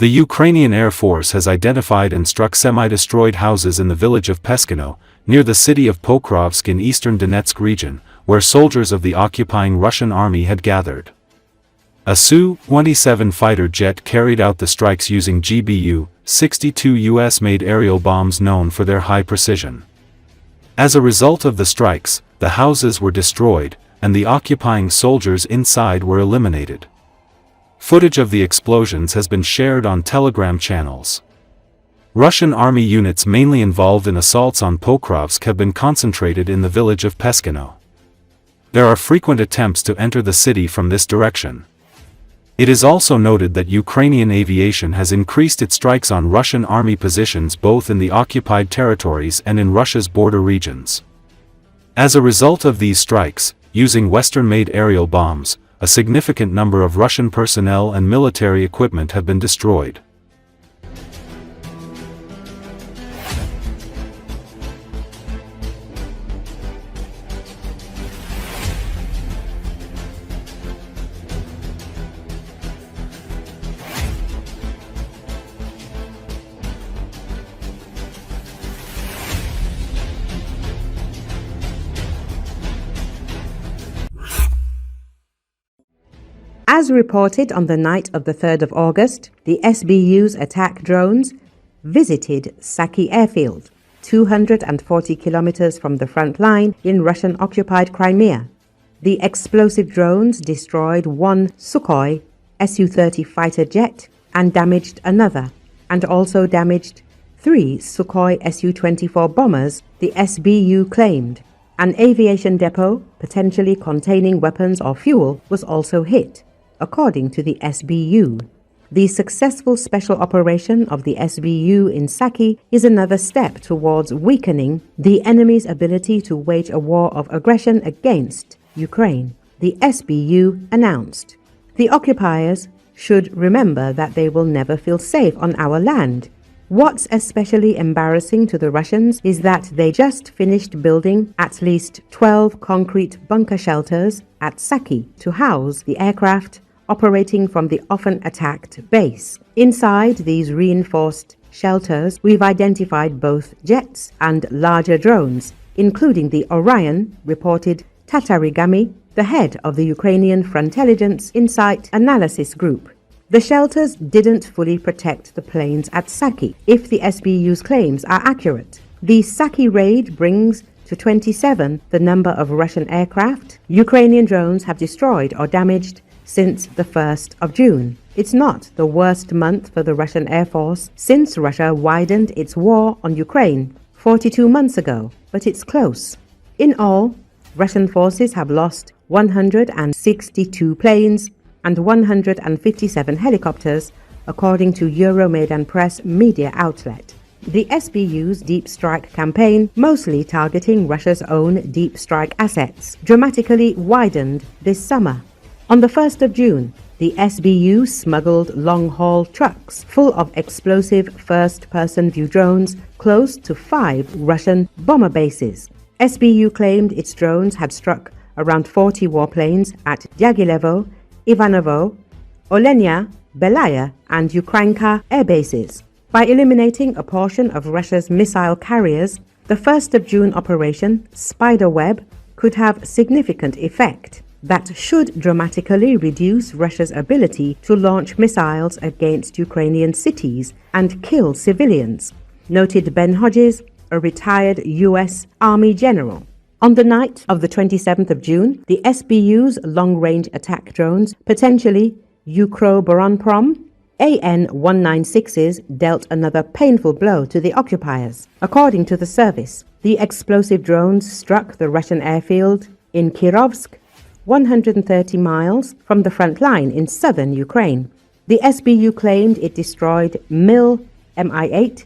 The Ukrainian Air Force has identified and struck semi-destroyed houses in the village of Peskino, near the city of Pokrovsk in eastern Donetsk region, where soldiers of the occupying Russian army had gathered. A Su-27 fighter jet carried out the strikes using GBU-62 US-made aerial bombs known for their high precision. As a result of the strikes, the houses were destroyed, and the occupying soldiers inside were eliminated. Footage of the explosions has been shared on Telegram channels. Russian army units mainly involved in assaults on Pokrovsk have been concentrated in the village of Peskino. There are frequent attempts to enter the city from this direction. It is also noted that Ukrainian aviation has increased its strikes on Russian army positions both in the occupied territories and in Russia's border regions. As a result of these strikes, using Western-made aerial bombs, a significant number of Russian personnel and military equipment have been destroyed. As reported on the night of the 3rd of August, the SBU's attack drones visited Saki airfield, 240 kilometers from the front line in Russian-occupied Crimea. The explosive drones destroyed one Sukhoi Su-30 fighter jet and damaged another, and also damaged 3 Sukhoi Su-24 bombers, the SBU claimed. An aviation depot, potentially containing weapons or fuel, was also hit, according to the SBU. The successful special operation of the SBU in Saki is another step towards weakening the enemy's ability to wage a war of aggression against Ukraine, the SBU announced. The occupiers should remember that they will never feel safe on our land. What's especially embarrassing to the Russians is that they just finished building at least 12 concrete bunker shelters at Saki to house the aircraft operating from the often attacked base. Inside these reinforced shelters, we've identified both jets and larger drones, including the Orion, reported Tatarigami, the head of the Ukrainian Frontintelligence Insight Analysis Group. The shelters didn't fully protect the planes at Saki, if the SBU's claims are accurate. The Saki raid brings to 27 the number of Russian aircraft Ukrainian drones have destroyed or damaged since the 1st of June. It's not the worst month for the Russian Air Force since Russia widened its war on Ukraine 42 months ago, but it's close. In all, Russian forces have lost 162 planes and 157 helicopters, according to Euromaidan Press media outlet. The SBU's deep strike campaign, mostly targeting Russia's own deep strike assets, dramatically widened this summer. On the 1st of June, the SBU smuggled long-haul trucks full of explosive first-person view drones close to 5 Russian bomber bases. SBU claimed its drones had struck around 40 warplanes at Dyagilevo, Ivanovo, Olenia, Belaya, and Ukrainka air bases. By eliminating a portion of Russia's missile carriers, the 1st of June operation, Spiderweb, could have significant effect that should dramatically reduce Russia's ability to launch missiles against Ukrainian cities and kill civilians, noted Ben Hodges, a retired U.S. Army general. On the night of the 27th of June, the SBU's long-range attack drones, potentially Ukroboronprom AN-196s, dealt another painful blow to the occupiers. According to the service, the explosive drones struck the Russian airfield in Kirovsk, 130 miles from the front line in southern Ukraine. The SBU claimed it destroyed MiL Mi-8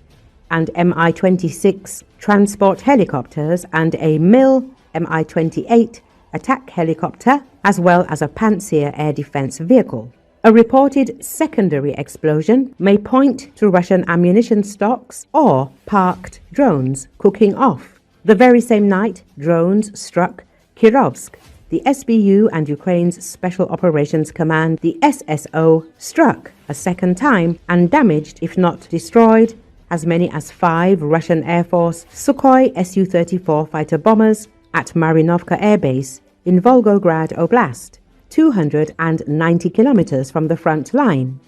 and Mi-26 transport helicopters and a MiL Mi-28 attack helicopter, as well as a Pantsir air defense vehicle. A reported secondary explosion may point to Russian ammunition stocks or parked drones cooking off. The very same night, drones struck Kirovsk, the SBU and Ukraine's Special Operations Command, the SSO, struck a second time and damaged, if not destroyed, as many as 5 Russian Air Force Sukhoi Su-34 fighter bombers at Marinovka Air Base in Volgograd Oblast, 290 kilometers from the front line.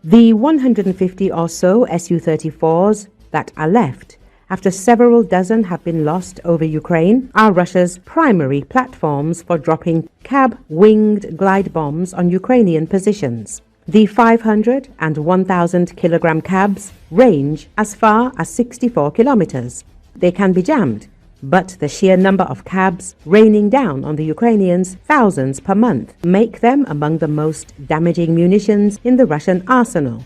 The 150 or so Su-34s that are left, after several dozen have been lost over Ukraine, are Russia's primary platforms for dropping cab winged glide bombs on Ukrainian positions. The 500 and 1,000 kilogram cabs range as far as 64 kilometers. They can be jammed, but the sheer number of cabs raining down on the Ukrainians, thousands per month, make them among the most damaging munitions in the Russian arsenal.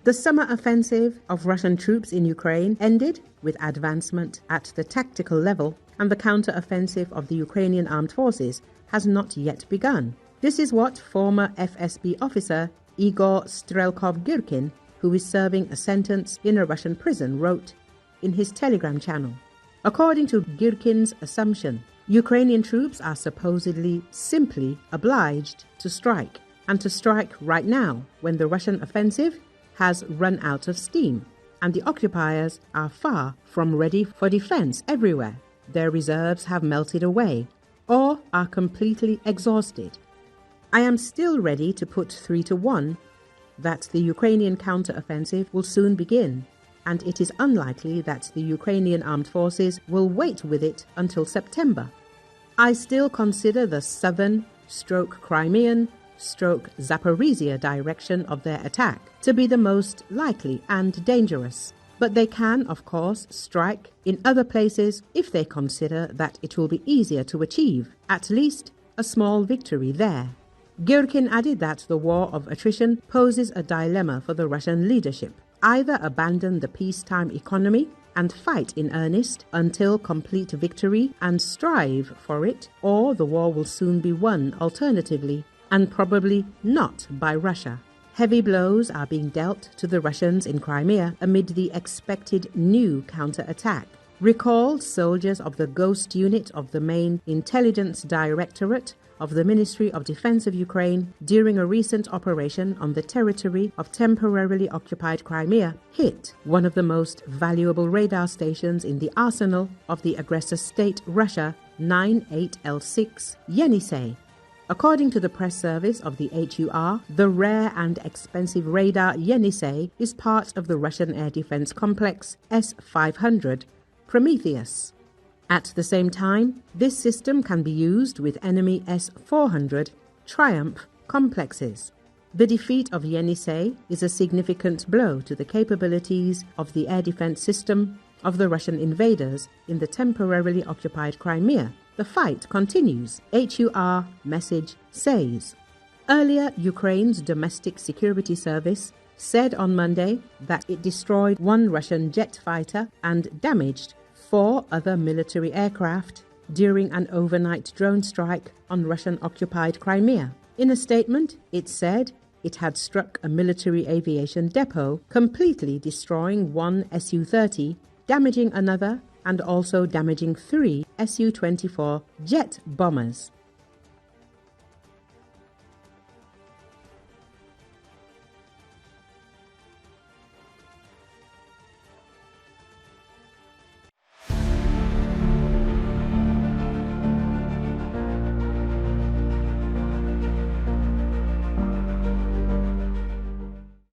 The summer offensive of Russian troops in Ukraine ended with advancement at the tactical level, and the counter-offensive of the Ukrainian armed forces has not yet begun. This is what former FSB officer Igor Strelkov-Girkin, who is serving a sentence in a Russian prison, wrote in his Telegram channel. According to Girkin's assumption, Ukrainian troops are supposedly simply obliged to strike, and to strike right now when the Russian offensive has run out of steam, and the occupiers are far from ready for defense everywhere. Their reserves have melted away, or are completely exhausted. I am still ready to put 3 to 1 that the Ukrainian counter-offensive will soon begin, and it is unlikely that the Ukrainian armed forces will wait with it until September. I still consider the southern/Crimean Zaporizhia direction of their attack to be the most likely and dangerous, but they can, of course, strike in other places if they consider that it will be easier to achieve at least a small victory there. Girkin added that the war of attrition poses a dilemma for the Russian leadership: either abandon the peacetime economy and fight in earnest until complete victory and strive for it, or the war will soon be won alternatively, and probably not by Russia. Heavy blows are being dealt to the Russians in Crimea amid the expected new counterattack. Recalled soldiers of the Ghost Unit of the main Intelligence Directorate of the Ministry of Defense of Ukraine during a recent operation on the territory of temporarily occupied Crimea hit one of the most valuable radar stations in the arsenal of the aggressor state Russia, 98L6 Yenisei. According to the press service of the HUR, the rare and expensive radar Yenisei is part of the Russian air defense complex S-500 Prometheus. At the same time, this system can be used with enemy S-400 Triumph complexes. The defeat of Yenisei is a significant blow to the capabilities of the air defense system of the Russian invaders in the temporarily occupied Crimea. The fight continues, HUR message says. Earlier, Ukraine's domestic security service said on Monday that it destroyed 1 Russian jet fighter and damaged 4 other military aircraft during an overnight drone strike on Russian-occupied Crimea. In a statement, it said it had struck a military aviation depot, completely destroying 1 Su-30, damaging another, and also damaging 3 Su-24 jet bombers.